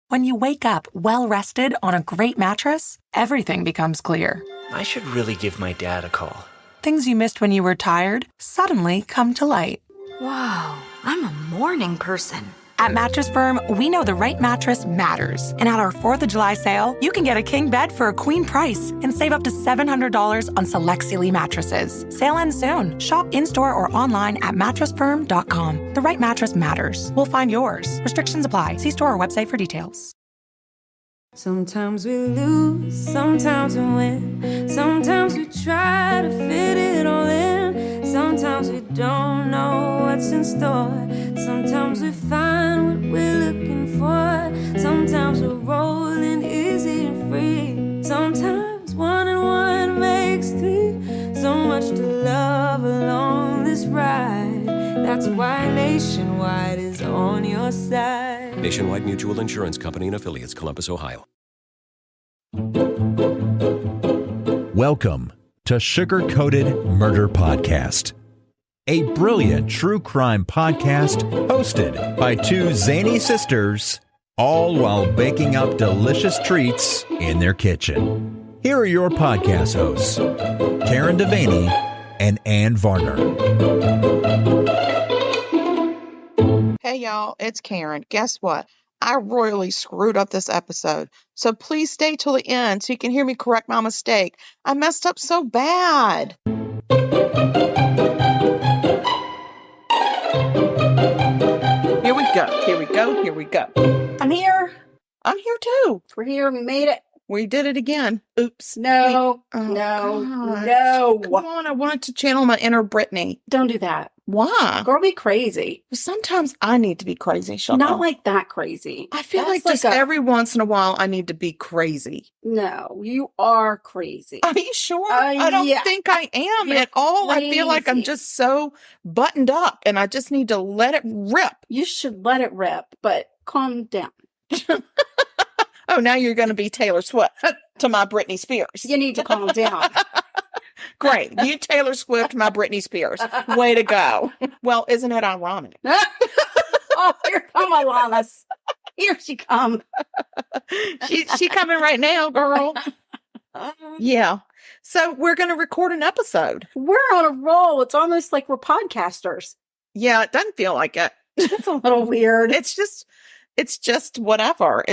When you wake up well-rested on a great mattress, everything becomes clear. I should really give my dad a call. Things you missed when you were tired suddenly come to light. Wow, I'm a morning person. At Mattress Firm, we know the right mattress matters. And at our 4th of July sale, you can get a king bed for a queen price and save up to $700 on select Sealy mattresses. Sale ends soon. Shop in-store or online at mattressfirm.com. The right mattress matters. We'll find yours. Restrictions apply. See store or website for details. Sometimes we lose, sometimes we win. Sometimes we try to fit it all in. Sometimes we don't know what's in store. Sometimes we find what we're looking for. Sometimes we're rolling easy and free. Sometimes 1 and 1 makes 3. So much to love along this ride. That's why Nationwide is on your side. Nationwide Mutual Insurance Company and Affiliates, Columbus, Ohio. Welcome to Sugar-Coated Murder Podcast, a brilliant true crime podcast hosted by two zany sisters, all while baking up delicious treats in their kitchen. Here are your podcast hosts, Karen Devaney and Ann Varner. Hey y'all, it's Karen. Guess what? I royally screwed up this episode, so please stay till the end so you can hear me correct my mistake. I messed up so bad. Here we go, here we go, here we go. I'm here. I'm here too. We're here. We made it. We did it again. Oops. No, Oh, no, God. no. Come on, I wanted to channel my inner Brittany. Don't do that. Why? Girl, be crazy. Sometimes I need to be crazy, Shaka. Not like that crazy. I feel That's like just like a- every once in a while I need to be crazy. No, you are crazy. Are you sure? I don't yeah. think I am You're at all. I feel like I'm crazy. just so buttoned up and I just need to let it rip. You should let it rip, but calm down. Oh, now you're going to be Taylor Swift to my Britney Spears. You need to calm down. Great. You Taylor Swift, my Britney Spears. Way to go. Well, isn't it ironic? Oh, here come Alanis. Here she come. She coming right now, girl. Yeah. So we're going to record an episode. We're on a roll. It's almost like we're podcasters. Yeah, it doesn't feel like it. It's a little weird. It's just whatever.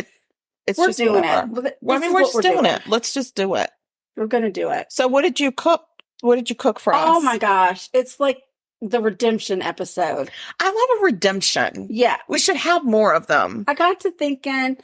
It's We're just doing whatever. it. Well, I This mean, is we're what just doing it. Let's just do it. We're going to do it. So what did you cook? What did you cook for us? Oh my gosh. It's like the redemption episode. I love a redemption. Yeah. We should have more of them. I got to thinking,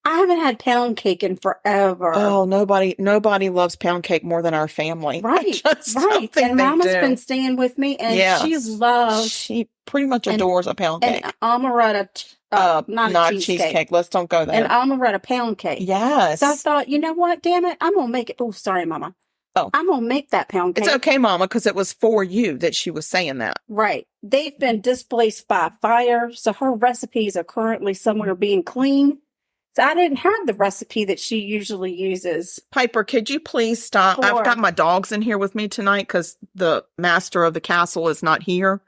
I haven't had pound cake in forever. Oh, nobody loves pound cake more than our family. Right. I just don't Right. think And they Mama's do. been staying with me and Yes. she loves She pretty much adores a pound cake. an amaretto, not a cheesecake. Let's don't go there. An amaretto pound cake. Yes. So I thought, you know what? Damn it. I'm going to make it. Oh, sorry, Mama. Oh. I'm going to make that pound cake. It's okay, Mama, because it was for you that she was saying that. Right. They've been displaced by fire, so her recipes are currently somewhere being cleaned. So I didn't have the recipe that she usually uses. Piper, could you please stop? I've Sure. got my dogs in here with me tonight because the master of the castle is not here.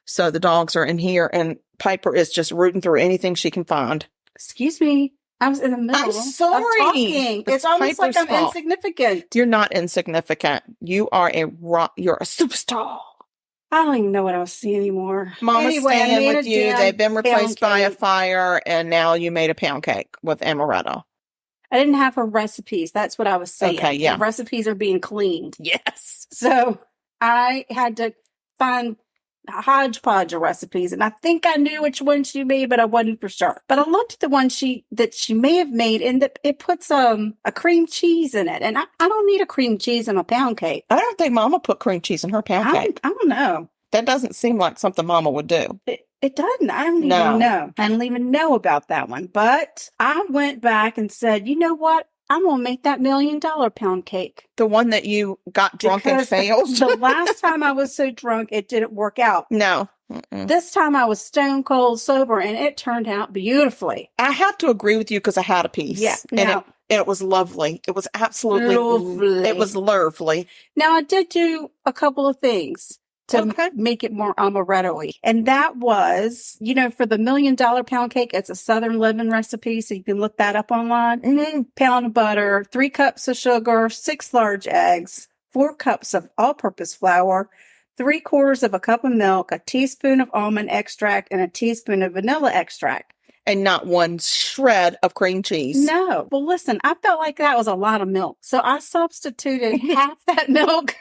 So the dogs are in here and Piper is just rooting through anything she can find. Excuse me. I was in the middle I'm sorry. of talking. It's almost like Piper's I'm fault. insignificant. You're not insignificant. You're a superstar. I don't even know what I was saying anymore. Mama's Anyway, I staying made with a you. damn They've been replaced pound by a cake. fire, and now you made a pound cake with amaretto. I didn't have her recipes. That's what I was saying. Okay, yeah. The recipes are being cleaned. Yes. So I had to find a hodgepodge of recipes, and I think I knew which one she made, but I wasn't for sure. But I looked at the one that she may have made, and it puts a cream cheese in it, and I don't need a cream cheese in a pound cake. I don't think Mama put cream cheese in her pound cake. I don't know. That doesn't seem like something Mama would do. It doesn't. I don't No. even know. I don't even know about that one. But I went back and said, you know what? I'm going to make that $1 million pound cake. The one that you got drunk and Because failed? The last time I was so drunk, it didn't work out. No. Mm-mm. This time I was stone cold sober, and it turned out beautifully. I have to agree with you because I had a piece. Yeah. And Now, it was lovely. It was absolutely Lovely. It was lovely. now, I did do a couple of things to make it more amaretto-y. And that was, for the $1 million pound cake, it's a Southern Living recipe, so you can look that up online. Pound of butter, 3 cups of sugar, 6 large eggs, 4 cups of all-purpose flour, 3/4 of a cup of milk, a teaspoon of almond extract, and a teaspoon of vanilla extract. And not one shred of cream cheese. No. Well, listen, I felt like that was a lot of milk. So I substituted half that milk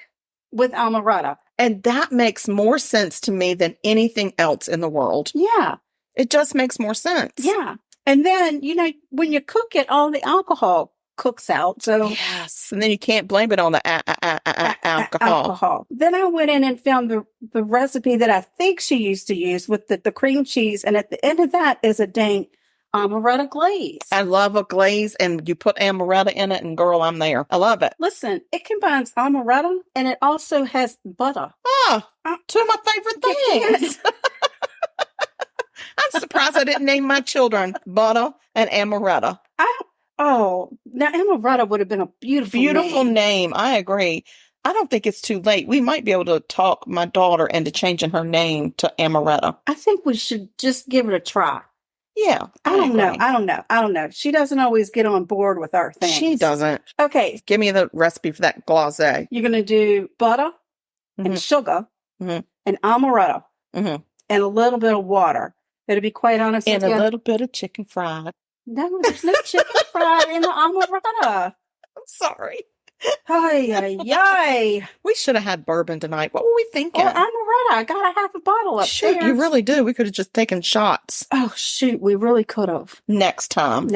with amaretto. And that makes more sense to me than anything else in the world. Yeah. It just makes more sense. Yeah. And then, when you cook it, all the alcohol cooks out. So yes. And then you can't blame it on the alcohol. Then I went in and found the recipe that I think she used to use with the cream cheese. And at the end of that is a dang amaretto glaze. I love a glaze, and you put amaretto in it, and girl, I'm there. I love it. Listen, it combines amaretto and it also has butter. Oh, 2 of my favorite things. I'm surprised I didn't name my children butter and amaretto. Now amaretto would have been a beautiful name. I agree. I don't think it's too late. We might be able to talk my daughter into changing her name to amaretto. I think we should just give it a try. Yeah. I don't know. She doesn't always get on board with our things. She doesn't. Okay. Give me the recipe for that glacé. You're going to do butter and sugar and amaretto and a little bit of water. To be quite honest with you. And a little bit of chicken fried. No, there's no chicken fried in the amaretto. I'm sorry. Ay. We should have had bourbon tonight. What were we thinking? Or amaretto. I got to have a bottle upstairs. Shoot, you really do. We could have just taken shots. Oh, shoot. We really could have. Next time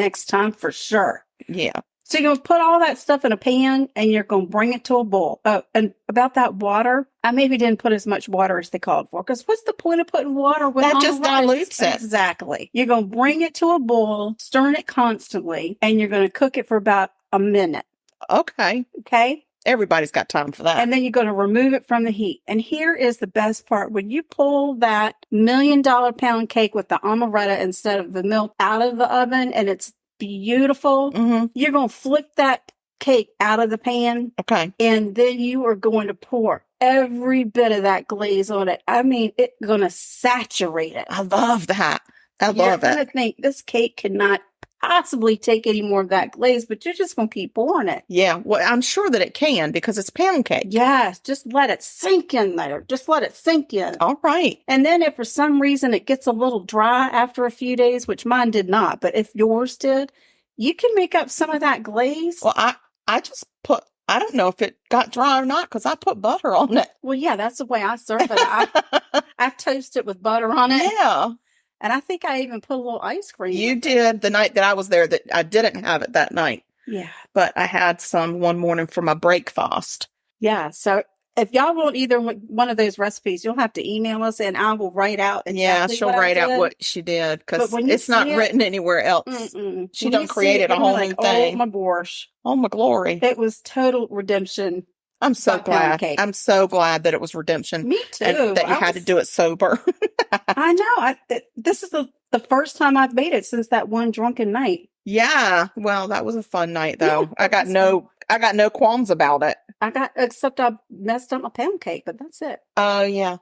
for sure. Yeah. So you're going to put all that stuff in a pan and you're going to bring it to a boil. And about that water, I maybe didn't put as much water as they called for. Because what's the point of putting water with that? Just dilutes it. Exactly. You're going to bring it to a boil, stirring it constantly, and you're going to cook it for about a minute. Okay. Everybody's got time for that. And then you're going to remove it from the heat. And here is the best part. When you pull that $1 million pound cake with the amaretto instead of the milk out of the oven, and it's beautiful, you're going to flip that cake out of the pan. Okay. And then you are going to pour every bit of that glaze on it. I mean, it's going to saturate it. I love that. You're going to think this cake cannot possibly take any more of that glaze, but you're just going to keep pouring it. Yeah. Well, I'm sure that it can because it's pound cake. Yes. Just let it sink in there. Just let it sink in. All right. And then if for some reason it gets a little dry after a few days, which mine did not, but if yours did, you can make up some of that glaze. Well, I just put, I don't know if it got dry or not because I put butter on it. Well, yeah, that's the way I serve it. I toast it with butter on it. Yeah. And I think I even put a little ice cream. You did the night that I was there. That I didn't have it that night. Yeah. But I had some one morning for my breakfast. Yeah. So if y'all want either one of those recipes, you'll have to email us and I will write out exactly she'll write out what she did because it's not written anywhere else. She done created a whole new thing. Oh my gosh. Oh my glory. It was total redemption. I'm so glad. I'm so glad that it was redemption. Me too. And that you had to do it sober. I know. This is the first time I've made it since that one drunken night. Yeah. Well, that was a fun night though. Yeah, I got no qualms about it. Except I messed up my pound cake, but that's it. Oh yeah.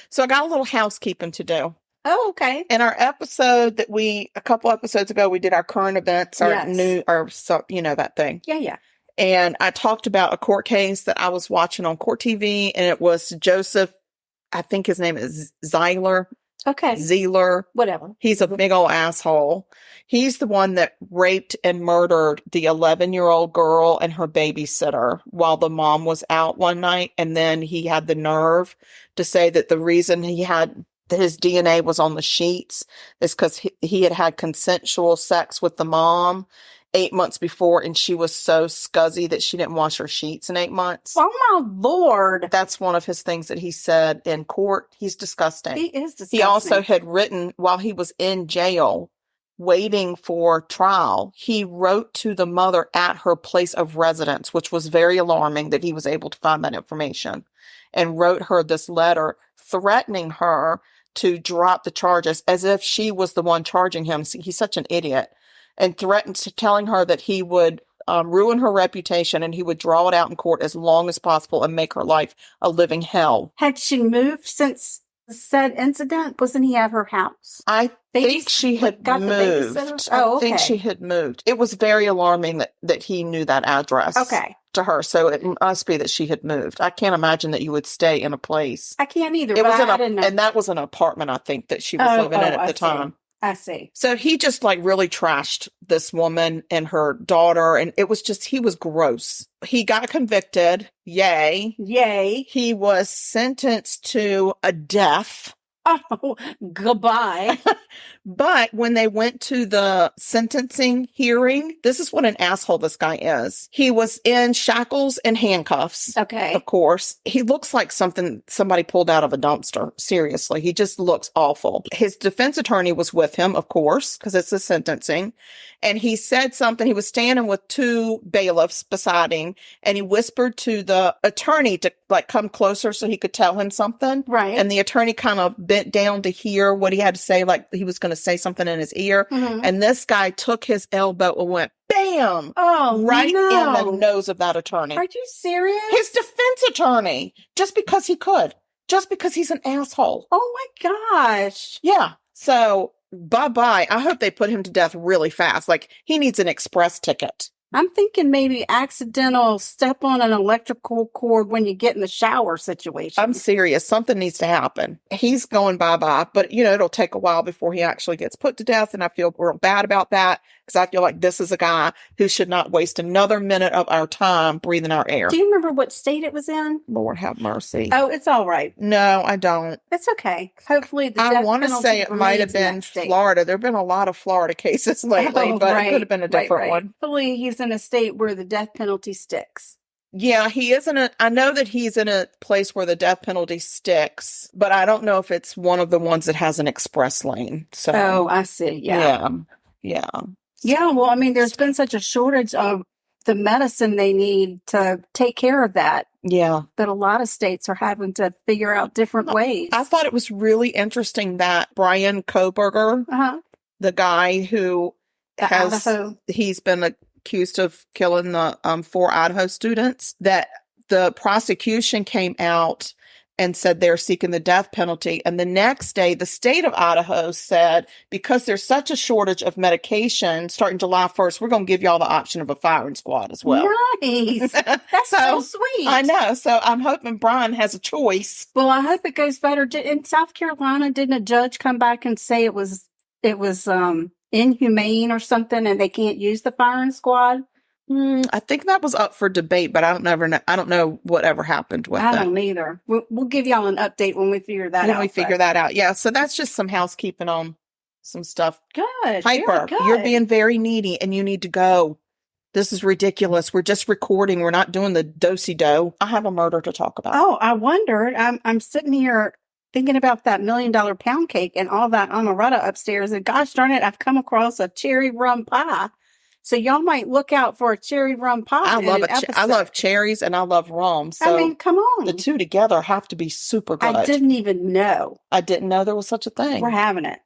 So I got a little housekeeping to do. Oh, okay. In our episode a couple episodes ago, we did our current events, that thing. Yeah. And I talked about a court case that I was watching on Court TV, and it was Joseph, I think his name is Zeiler. Okay. Zeeler. Whatever. He's a big old asshole. He's the one that raped and murdered the 11-year-old girl and her babysitter while the mom was out one night. And then he had the nerve to say that the reason his DNA was on the sheets is because he had consensual sex with the mom 8 months before, and she was so scuzzy that she didn't wash her sheets in 8 months. Oh my Lord. That's one of his things that he said in court. He's disgusting. He is disgusting. He also had written while he was in jail waiting for trial. He wrote to the mother at her place of residence, which was very alarming that he was able to find that information, and wrote her this letter threatening her to drop the charges as if she was the one charging him. He's such an idiot. And threatened to telling her that he would ruin her reputation, and he would draw it out in court as long as possible and make her life a living hell. Had she moved since the said incident? Wasn't he at her house? I think she had got moved. The babysitter? I think she had moved. It was very alarming that he knew that address. Okay. To her, so it must be that she had moved. I can't imagine that you would stay in a place. I can't either. It was I didn't know. and that was an apartment, I think, that she was living in at the time. I see. So he just like really trashed this woman and her daughter, and it was just, he was gross. He got convicted. Yay. He was sentenced to a death. Oh, goodbye. But when they went to the sentencing hearing, this is what an asshole this guy is. He was in shackles and handcuffs. Okay. Of course. He looks like somebody pulled out of a dumpster. Seriously. He just looks awful. His defense attorney was with him, of course, because it's the sentencing. And he said something. He was standing with two bailiffs beside him, and he whispered to the attorney to like come closer so he could tell him something. Right. And the attorney kind of bent down to hear what he had to say, like he was going to say something in his ear. Mm-hmm. And this guy took his elbow and went, bam! Right in the nose of that attorney. Are you serious? His defense attorney, just because he could, just because he's an asshole. Oh my gosh. Yeah. So bye-bye. I hope they put him to death really fast. Like he needs an express ticket. I'm thinking maybe accidental step on an electrical cord when you get in the shower situation. I'm serious. Something needs to happen. He's going bye-bye, but it'll take a while before he actually gets put to death. And I feel real bad about that because I feel like this is a guy who should not waste another minute of our time breathing our air. Do you remember what state it was in? Lord have mercy. Oh, it's all right. No, I don't. It's okay. Hopefully I want to say it might have been Florida. There have been a lot of Florida cases lately, but it could have been a different one. Hopefully he's in a state where the death penalty sticks. Yeah, he is I know that he's in a place where the death penalty sticks, but I don't know if it's one of the ones that has an express lane. So, oh, I see. Yeah. Yeah. Well, I mean, there's been such a shortage of the medicine they need to take care of that. Yeah. That a lot of states are having to figure out different ways. I thought it was really interesting that Brian Koberger, the guy who he's been accused of killing the 4 Idaho students, that the prosecution came out and said they're seeking the death penalty. And the next day, the state of Idaho said, because there's such a shortage of medication, starting July 1st, we're going to give y'all the option of a firing squad as well. Nice. That's so sweet. I know. So I'm hoping Brian has a choice. Well, I hope it goes better. In South Carolina, didn't a judge come back and say it was inhumane or something and they can't use the firing squad? I think that was up for debate, but I don't know whatever happened with it. I don't either. We'll give y'all an update when we figure that out. When we figure that out. Yeah. So that's just some housekeeping on some stuff. Good. Piper, you're being very needy and you need to go. This is ridiculous. We're just recording. We're not doing the do-si-do. I have a murder to talk about. Oh, I wondered. I'm sitting here thinking about that $1 million pound cake and all that amaretto upstairs. And gosh darn it, I've come across a cherry rum pie. So y'all might look out for a cherry rum pie. I love it. I love cherries and I love rum. So I mean, come on. The two together have to be super good. I didn't even know. I didn't know there was such a thing. We're having it.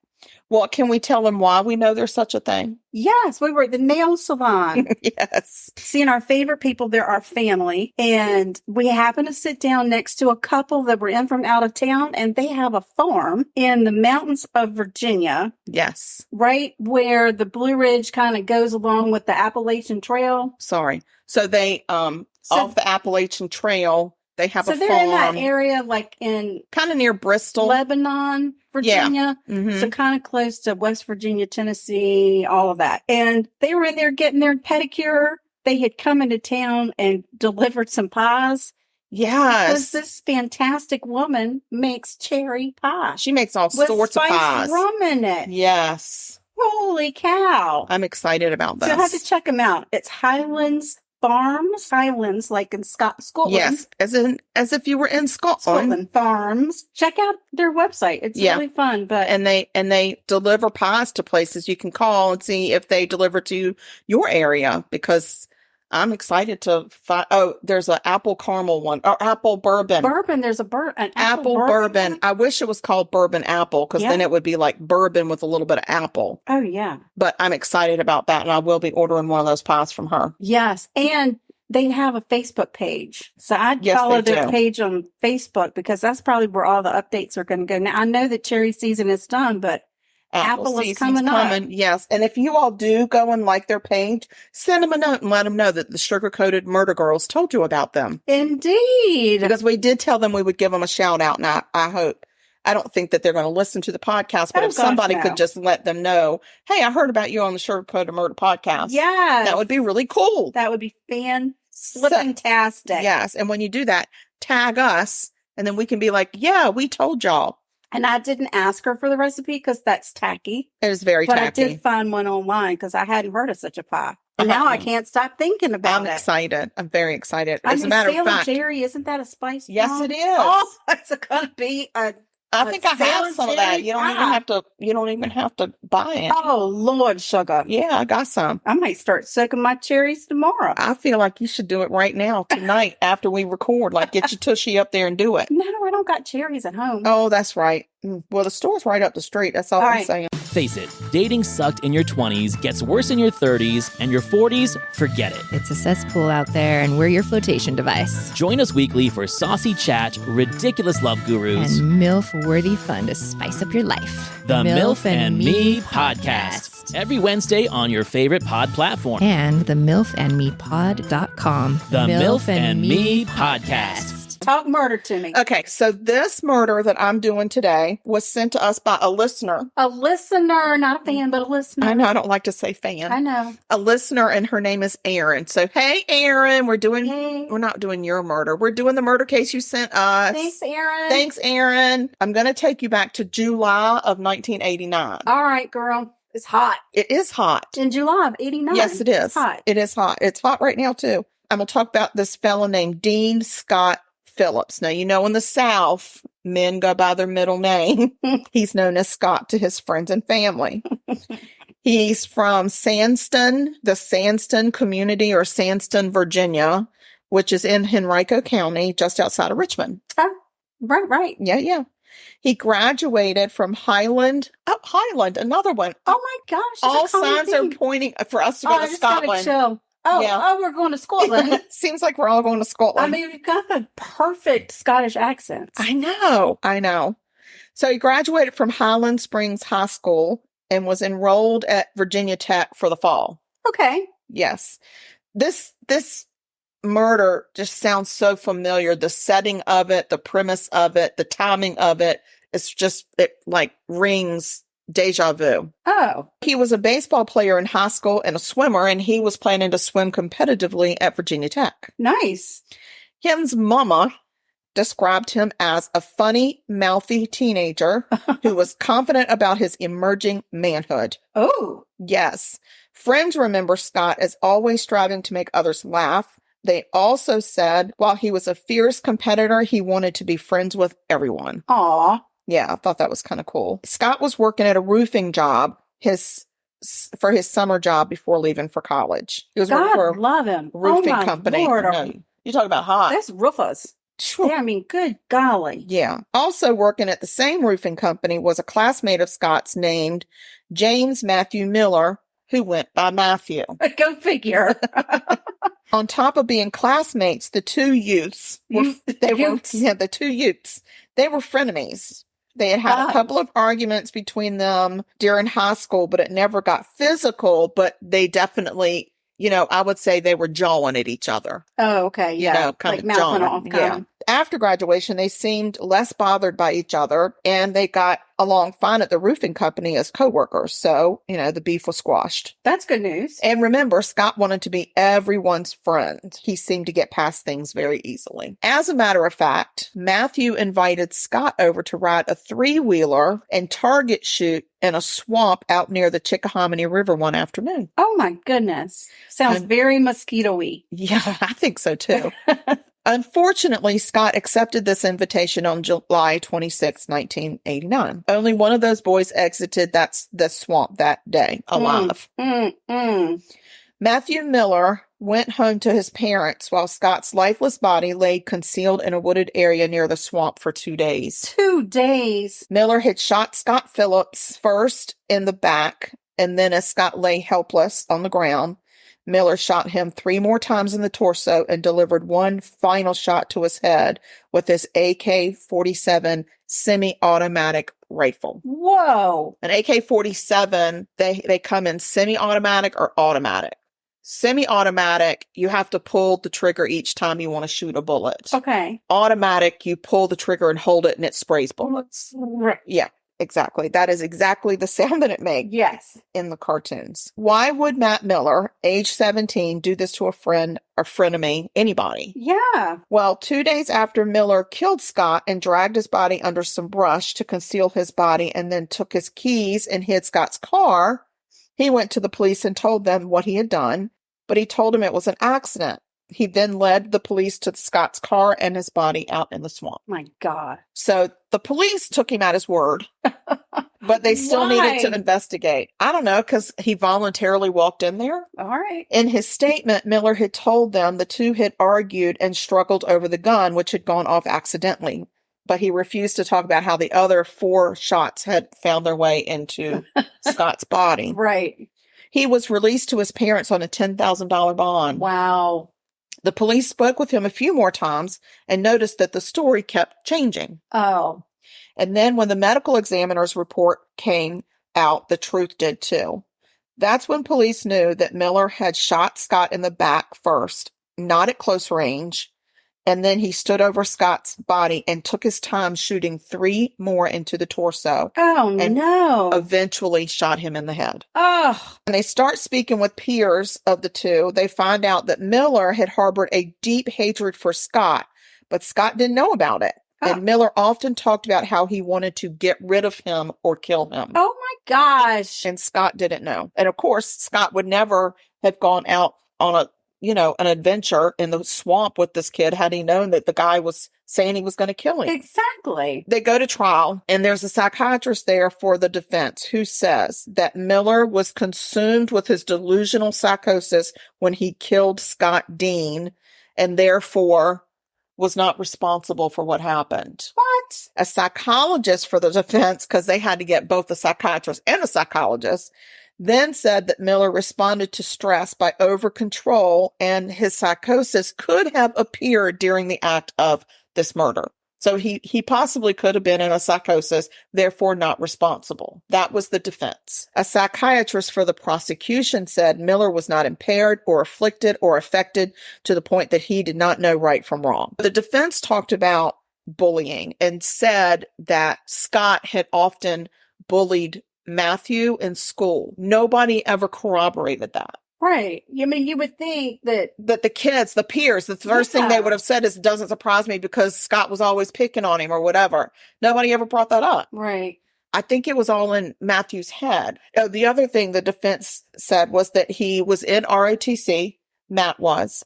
Well, can we tell them why we know there's such a thing? Yes, we were at the nail salon. Yes. Seeing our favorite people, they're our family. And we happened to sit down next to a couple that were in from out of town, and they have a farm in the mountains of Virginia. Yes. Right where the Blue Ridge kind of goes along with the Appalachian Trail. Sorry. So they, off the Appalachian Trail, they have a farm. So they're in that area, like in kind of near Bristol, Lebanon, Virginia. Yeah. Mm-hmm. So kind of close to West Virginia, Tennessee, all of that. And they were in there getting their pedicure. They had come into town and delivered some pies. Yes. Because this fantastic woman makes cherry pie. She makes all sorts of pies. With rum in it. Yes. Holy cow. I'm excited about this. So I have to check them out. It's Highlands Farms, Highlands, like in Scotland. Yes, as if you were in Scotland. Scotland Farms. Check out their website. It's really fun. But and they deliver pies to places you can call and see if they deliver to your area, because I'm excited to find. Oh, there's an apple caramel one or apple bourbon. Bourbon. There's an Apple bourbon. I wish it was called bourbon apple because then it would be like bourbon with a little bit of apple. Oh, yeah. But I'm excited about that, and I will be ordering one of those pies from her. Yes. And they have a Facebook page. So I'd follow their page on Facebook because that's probably where all the updates are going to go. Now, I know that cherry season is done, but apple is coming up. Yes. And if you all do go and like their page, send them a note and let them know that the Sugar-Coated Murder Girls told you about them. Indeed. Because we did tell them we would give them a shout out. And I don't think that they're going to listen to the podcast, but if somebody could just let them know, hey, I heard about you on the Sugar-Coated Murder podcast. Yeah. That would be really cool. That would be fantastic. Yes. And when you do that, tag us and then we can be like, yeah, we told y'all. And I didn't ask her for the recipe because that's tacky. It is very tacky. But I did find one online because I hadn't heard of such a pie. And now I can't stop thinking about it. I'm excited. I'm very excited. As a matter of fact, cherry, isn't that a spice? Yes, it is. Oh, it's going to be I think I have some of that. You don't even have to buy it. Oh, Lord, sugar. Yeah, I got some. I might start soaking my cherries tomorrow. I feel like you should do it right now, tonight, after we record. Like, get your tushy up there and do it. No, I don't got cherries at home. Oh, that's right. Well, the store's right up the street. That's all I'm saying. Face it, dating sucked in your 20s, gets worse in your 30s, and your 40s, forget it. It's a cesspool out there, and we're your flotation device. Join us weekly for saucy chat, ridiculous love gurus, and MILF-worthy fun to spice up your life. The MILF and Me Podcast. Every Wednesday on your favorite pod platform. And the MILFandMePod.com. The MILF and Me Podcast. Talk murder to me. Okay, so this murder that I'm doing today was sent to us by a listener. A listener, not a fan, but a listener. I know, I don't like to say fan. I know. A listener, and her name is Erin. So, hey, Erin, we're not doing your murder. We're doing the murder case you sent us. Thanks, Erin. Thanks, Erin. I'm going to take you back to July of 1989. All right, girl. It's hot. It is hot. In July of 89. Yes, it is. It's hot. It is hot. It's hot right now, too. I'm going to talk about this fellow named Dean Scott Phillips. Now, in the South, men go by their middle name. He's known as Scott to his friends and family. He's from Sandston, the Sandston community, or Sandston, Virginia, which is in Henrico County, just outside of Richmond. Right. Yeah. He graduated from Highland, another one. Oh my gosh. All signs are pointing for us to go to Scotland. We're going to Scotland. Seems like we're all going to Scotland. I mean, you've got the perfect Scottish accents. I know. So he graduated from Highland Springs High School and was enrolled at Virginia Tech for the fall. Okay. Yes. This murder just sounds so familiar. The setting of it, the premise of it, the timing of it, it like rings deja vu. Oh. He was a baseball player in high school and a swimmer, and he was planning to swim competitively at Virginia Tech. Nice. Him's mama described him as a funny, mouthy teenager who was confident about his emerging manhood. Oh. Yes. Friends remember Scott as always striving to make others laugh. They also said while he was a fierce competitor, he wanted to be friends with everyone. Aw. Yeah, I thought that was kind of cool. Scott was working at a roofing job for his summer job before leaving for college. He was working for a roofing company. Lord, you talk about hot. That's roofers. Yeah, I mean, good golly. Yeah. Also working at the same roofing company was a classmate of Scott's named James Matthew Miller, who went by Matthew. Go figure. On top of being classmates, the two youths were frenemies. They had a couple of arguments between them during high school, but it never got physical, but they definitely, I would say they were jawing at each other. Oh, okay. Yeah. Kind of mouthing off. Yeah. After graduation, they seemed less bothered by each other, and they got along fine at the roofing company as coworkers. So, the beef was squashed. That's good news. And remember, Scott wanted to be everyone's friend. He seemed to get past things very easily. As a matter of fact, Matthew invited Scott over to ride a 3-wheeler and target shoot in a swamp out near the Chickahominy River one afternoon. Oh my goodness. Sounds very mosquito-y. Yeah, I think so too. Unfortunately, Scott accepted this invitation on July 26, 1989. Only one of those boys exited the swamp that day alive. Matthew Miller went home to his parents while Scott's lifeless body lay concealed in a wooded area near the swamp for 2 days. 2 days. Miller had shot Scott Phillips first in the back, and then as Scott lay helpless on the ground, Miller shot him 3 more times in the torso and delivered one final shot to his head with his AK-47 semi-automatic rifle. Whoa. An AK-47, they come in semi-automatic or automatic. Semi-automatic, you have to pull the trigger each time you want to shoot a bullet. Okay. Automatic, you pull the trigger and hold it and it sprays bullets. Right. Yeah, exactly. That is exactly the sound that it makes. Yes. In the cartoons. Why would Matt Miller, age 17, do this to a friend or frenemy, anybody? Yeah. Well, 2 days after Miller killed Scott and dragged his body under some brush to conceal his body and then took his keys and hid Scott's car, he went to the police and told them what he had done, but he told them it was an accident. He then led the police to Scott's car and his body out in the swamp. My God. So the police took him at his word, but they still needed to investigate. I don't know, because he voluntarily walked in there. All right. In his statement, Miller had told them the two had argued and struggled over the gun, which had gone off accidentally. But he refused to talk about how the other 4 shots had found their way into Scott's body. Right. He was released to his parents on a $10,000 bond. Wow. The police spoke with him a few more times and noticed that the story kept changing. Oh. And then when the medical examiner's report came out, the truth did too. That's when police knew that Miller had shot Scott in the back first, not at close range. And then he stood over Scott's body and took his time shooting 3 more into the torso. Oh, and no. eventually shot him in the head. Oh. When they start speaking with peers of the two, they find out that Miller had harbored a deep hatred for Scott, but Scott didn't know about it. Oh. And Miller often talked about how he wanted to get rid of him or kill him. Oh, my gosh. And Scott didn't know. And of course, Scott would never have gone out on an adventure in the swamp with this kid had he known that the guy was saying he was going to kill him. Exactly. They go to trial, and there's a psychiatrist there for the defense who says that Miller was consumed with his delusional psychosis when he killed Scott Dean, and therefore was not responsible for what happened. What? A psychologist for the defense, because they had to get both the psychiatrist and the psychologist, then said that Miller responded to stress by over control, and his psychosis could have appeared during the act of this murder. So he possibly could have been in a psychosis, therefore not responsible. That was the defense. A psychiatrist for the prosecution said Miller was not impaired or afflicted or affected to the point that he did not know right from wrong. The defense talked about bullying and said that Scott had often bullied Matthew in school. Nobody ever corroborated that. Right. I mean, you would think that the kids, the peers, the first thing they would have said is, it doesn't surprise me because Scott was always picking on him or whatever. Nobody ever brought that up. Right. I think it was all in Matthew's head. Oh, the other thing the defense said was that he was in ROTC, Matt was,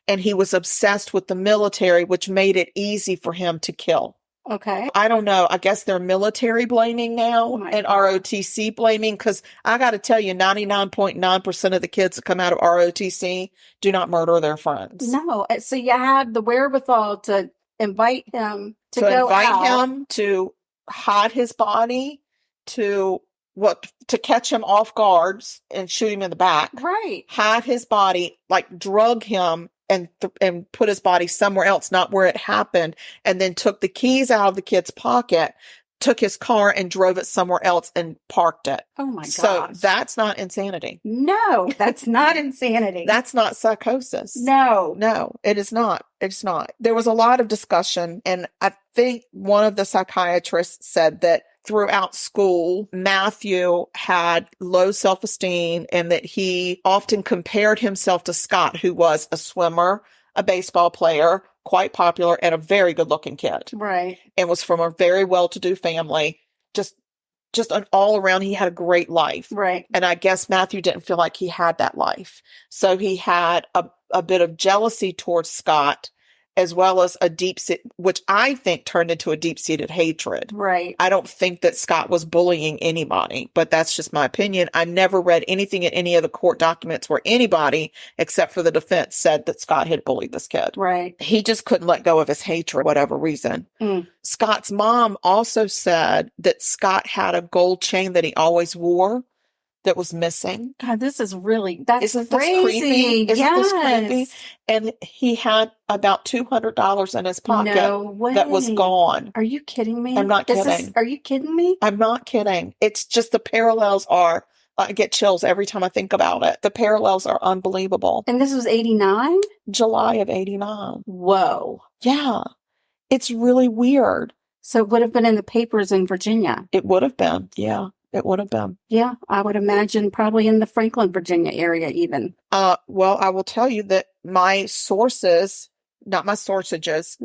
and he was obsessed with the military, which made it easy for him to kill. Okay. I don't know. I guess they're military blaming now and ROTC blaming, because I got to tell you, 99.9% of the kids that come out of ROTC do not murder their friends. No. So you have the wherewithal to invite him to go invite out. him to hide his body, to catch him off guard and shoot him in the back. Right. Hide his body, like drug him and put his body somewhere else, not where it happened, and then took the keys out of the kid's pocket, took his car and drove it somewhere else and parked it. Oh my gosh. So that's not insanity. No, that's not insanity. That's not psychosis. No, it is not. It's not. There was a lot of discussion, and I think one of the psychiatrists said that throughout school, Matthew had low self-esteem and that he often compared himself to Scott, who was a swimmer, a baseball player, quite popular, and a very good-looking kid. Right. And was from a very well-to-do family. Just an all-around, he had a great life. Right. And I guess Matthew didn't feel like he had that life. So he had a bit of jealousy towards Scott as well as which I think turned into a deep-seated hatred. Right. I don't think that Scott was bullying anybody, but that's just my opinion. I never read anything in any of the court documents where anybody, except for the defense, said that Scott had bullied this kid. Right. He just couldn't let go of his hatred for whatever reason. Scott's mom also said that Scott had a gold chain that he always wore that was missing. God, this is really, that's Isn't crazy. this creepy? Isn't this Yes. creepy? And he had about $200 in his pocket No way. that was gone. Are you kidding me? I'm not kidding. Are you kidding me? I'm not kidding. It's just the parallels are, I get chills every time I think about it. The parallels are unbelievable. And this was 89? July of 89. Whoa. Yeah. It's really weird. So it would have been in the papers in Virginia. It would have been. Yeah. It would have been. Yeah, I would imagine probably in the Franklin, Virginia area even. Well, I will tell you that my sources, not my sorsages,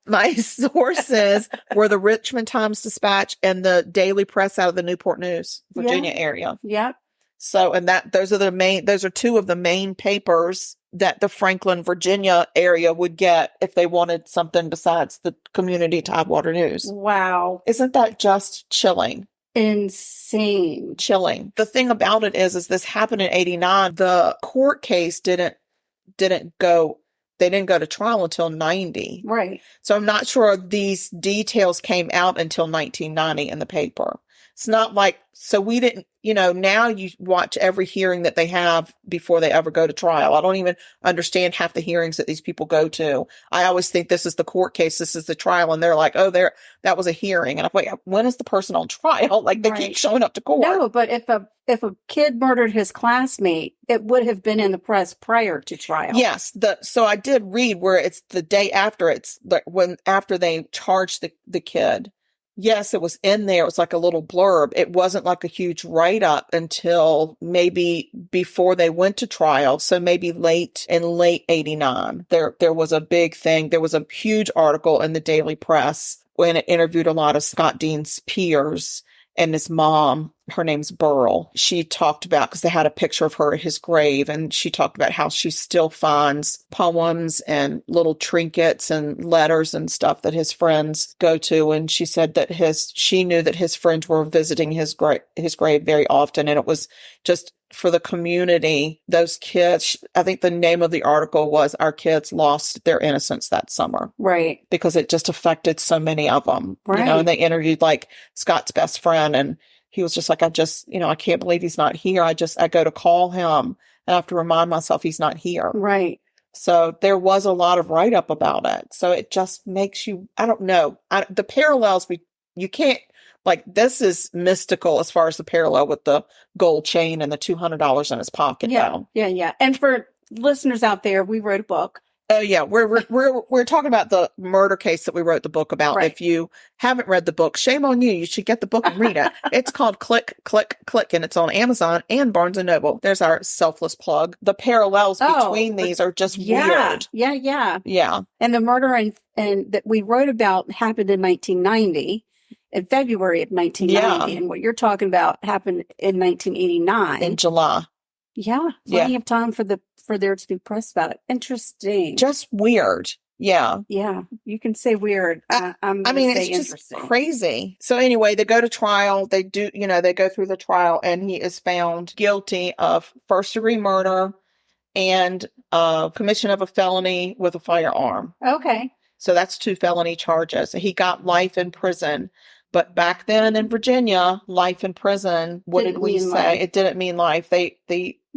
my sources were the Richmond Times-Dispatch and the Daily Press out of the Newport News, Virginia area. Yeah. So, and those are two of the main papers that the Franklin, Virginia area would get if they wanted something besides the community Tidewater News. Wow. Isn't that just chilling? Insane. Chilling. The thing about it is this happened in 89. The court case didn't go to trial until 90. Right. So I'm not sure these details came out until 1990 in the paper. It's not like, so we didn't, now you watch every hearing that they have before they ever go to trial. I don't even understand half the hearings that these people go to. I always think this is the court case. This is the trial. And they're like, oh, that was a hearing. And I'm like, when is the person on trial? Like they keep showing up to court. No, but if a kid murdered his classmate, it would have been in the press prior to trial. Yes. So I did read where it's the day after, it's like after they charged the kid. Yes, it was in there. It was like a little blurb. It wasn't like a huge write-up until maybe before they went to trial. So maybe late 89. There was a big thing. There was a huge article in the Daily Press when it interviewed a lot of Scott Dean's peers and his mom. Her name's Burl. She talked about, because they had a picture of her at his grave, and she talked about how she still finds poems and little trinkets and letters and stuff that his friends go to. And she said that she knew that his friends were visiting his grave very often. And it was just for the community, those kids, I think the name of the article was "Our Kids Lost Their Innocence That Summer." Right. Because it just affected so many of them. Right. And they interviewed like Scott's best friend, and he was just like, I can't believe he's not here. I go to call him and I have to remind myself he's not here. Right. So there was a lot of write-up about it. So it just makes you, I don't know. The parallels, you can't, like, this is mystical as far as the parallel with the gold chain and the $200 in his pocket. Yeah. Though. Yeah. And for listeners out there, we wrote a book. Oh yeah, we're talking about the murder case that we wrote the book about. Right. If you haven't read the book, shame on you. You should get the book and read it. It's called Click, Click, Click, and it's on Amazon and Barnes & Noble. There's our selfless plug. The parallels between these are just weird. Yeah. Yeah. And the murder and that we wrote about happened in 1990, in February of 1990. Yeah. And what you're talking about happened in 1989. In July. Yeah. Plenty of time for there to be press about it. Interesting. Just weird. Yeah. Yeah. You can say weird. It's just crazy. So anyway, they go to trial. They do, they go through the trial, and he is found guilty of first-degree murder and commission of a felony with a firearm. Okay. So that's 2 felony charges. He got life in prison. But back then in Virginia, life in prison, what did we say? Life. It didn't mean life.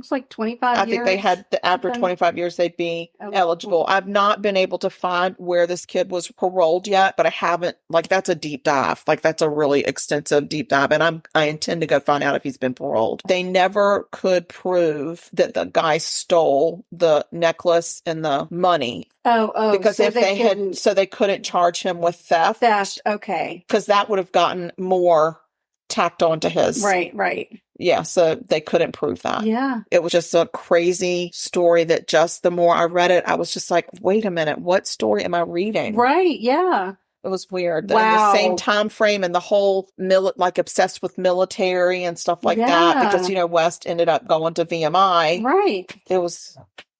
It's like 25 years. I think they had, after 25 years, they'd be eligible. I've not been able to find where this kid was paroled yet, but I haven't, that's a deep dive. That's a really extensive deep dive. And I intend to go find out if he's been paroled. They never could prove that the guy stole the necklace and the money. Oh, because so if they couldn't charge him with theft. Okay. Because that would have gotten more tacked onto his. Right. Yeah, so they couldn't prove that. Yeah. It was just a crazy story that just the more I read it, I was just like, wait a minute, what story am I reading? Right, yeah. It was weird. Wow. The same time frame and the whole obsessed with military and stuff like that. Because, West ended up going to VMI. Right. It was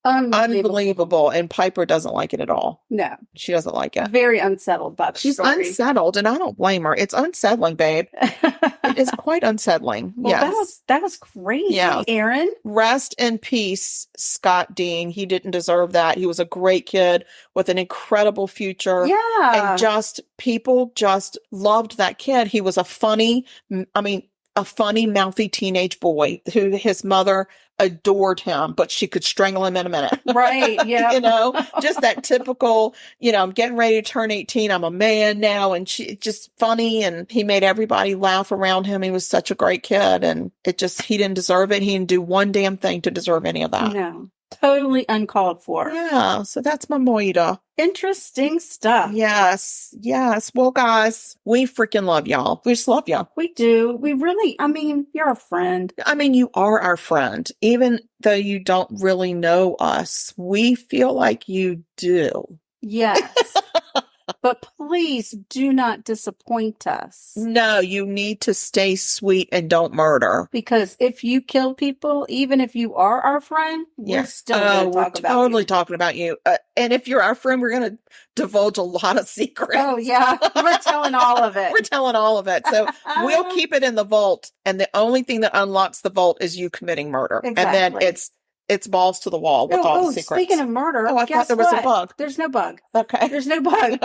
Unbelievable. And Piper doesn't like it at all. No. She doesn't like it. Very unsettled by the She's story. unsettled, and I don't blame her. It's unsettling, babe. It is quite unsettling. Well, Yes. that was crazy. Yeah. Erin? Rest in peace, Scott Dean. He didn't deserve that. He was a great kid with an incredible future. Yeah. And people just loved that kid. He was a funny, mouthy teenage boy who his mother adored him, but she could strangle him in a minute. Right. Yeah. Just that typical, I'm getting ready to turn 18. I'm a man now. And she just funny. And he made everybody laugh around him. He was such a great kid. And he didn't deserve it. He didn't do one damn thing to deserve any of that. No. Totally uncalled for. Yeah. So that's my moida. Interesting stuff. Yes. Well, guys, we freaking love y'all. We just love y'all. We do. We really, you're a friend. You are our friend. Even though you don't really know us, we feel like you do. Yes. But please do not disappoint us. No, you need to stay sweet and don't murder. Because if you kill people, even if you are our friend, we're still going to talk about you. We're totally talking about you. And if you're our friend, we're going to divulge a lot of secrets. Oh, yeah. We're telling all of it. We're telling all of it. So we'll keep it in the vault. And the only thing that unlocks the vault is you committing murder. Exactly. And then it's balls to the wall with all the secrets. Speaking of murder, I thought there was a bug. There's no bug. Okay. There's no bug.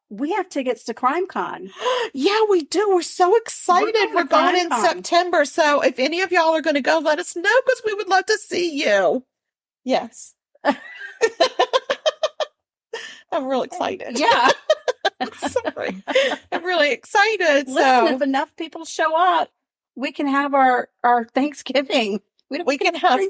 We have tickets to CrimeCon. Yeah, we do. We're so excited. We're going in September. So if any of y'all are going to go, let us know because we would love to see you. Yes. I'm real excited. Yeah. Sorry. I'm really excited. Listen, if enough people show up, we can have our Thanksgiving. We can have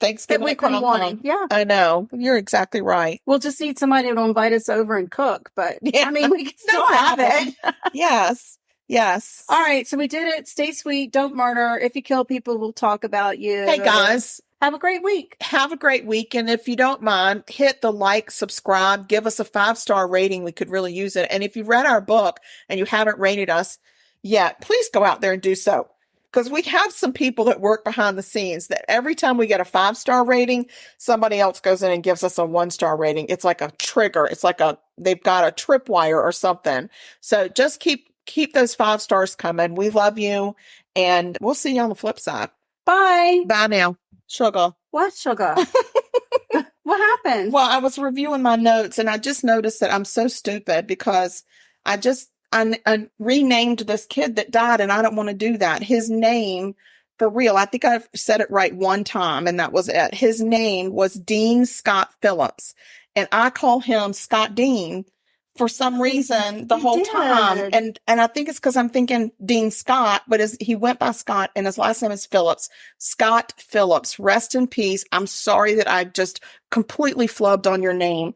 Thanksgiving we've been wanting. Yeah, I know. You're exactly right. We'll just need somebody to invite us over and cook, but we can still have it. Yes. All right, so we did it. Stay sweet. Don't murder. If you kill people, we'll talk about you. Hey guys, have a great week. Have a great week, and if you don't mind, hit the like, subscribe, give us a 5-star rating. We could really use it. And if you've read our book and you haven't rated us yet, please go out there and do so. Because we have some people that work behind the scenes that every time we get a 5-star rating, somebody else goes in and gives us a 1-star rating. It's like a trigger. It's like they've got a tripwire or something. So just keep those 5 stars coming. We love you. And we'll see you on the flip side. Bye. Bye now. Sugar. What sugar? What happened? Well, I was reviewing my notes and I just noticed that I'm so stupid because I renamed this kid that died, and I don't want to do that. His name, for real, I think I've said it right one time, and that was it. His name was Dean Scott Phillips, and I call him Scott Dean for some reason the whole time. And I think it's because I'm thinking Dean Scott, but he went by Scott, and his last name is Phillips. Scott Phillips, rest in peace. I'm sorry that I just completely flubbed on your name,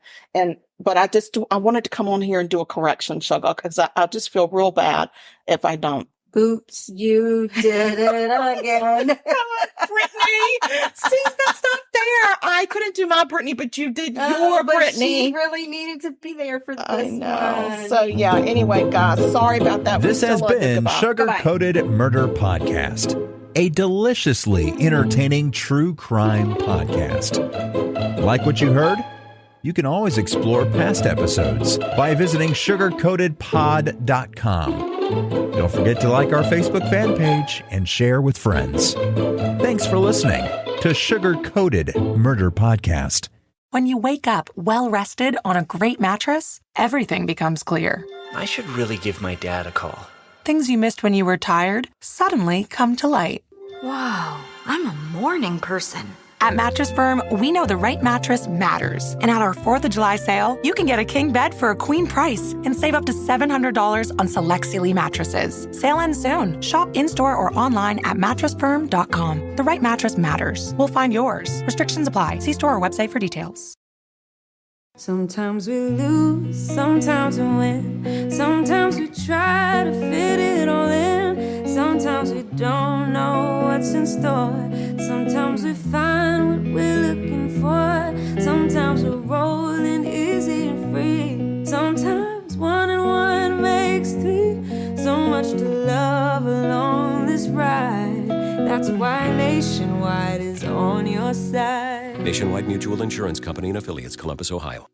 but I wanted to come on here and do a correction, Sugar, because I just feel real bad if I don't. Oops, you did it again. Brittany, see, that's not fair. I couldn't do my Brittany, but you did your Brittany. She really needed to be there for this I know. one. So, yeah, anyway, guys, sorry about that. This has been Sugar Coated Murder Podcast, a deliciously entertaining true crime podcast. Like what you heard? You can always explore past episodes by visiting sugarcoatedpod.com. Don't forget to like our Facebook fan page and share with friends. Thanks for listening to Sugar Coated Murder Podcast. When you wake up well-rested on a great mattress, everything becomes clear. I should really give my dad a call. Things you missed when you were tired suddenly come to light. Wow, I'm a morning person. At Mattress Firm, we know the right mattress matters. And at our 4th of July sale, you can get a king bed for a queen price and save up to $700 on select Sealy mattresses. Sale ends soon. Shop in-store or online at mattressfirm.com. The right mattress matters. We'll find yours. Restrictions apply. See store or website for details. Sometimes we lose, sometimes we win. Sometimes we try to fit it all in. Sometimes we don't know what's in store. Sometimes we find what we're looking for. Sometimes we're rolling easy and free. Sometimes 1 and 1 makes 3. So much to love along this ride. That's why Nationwide is on your side. Nationwide Mutual Insurance Company and Affiliates, Columbus, Ohio.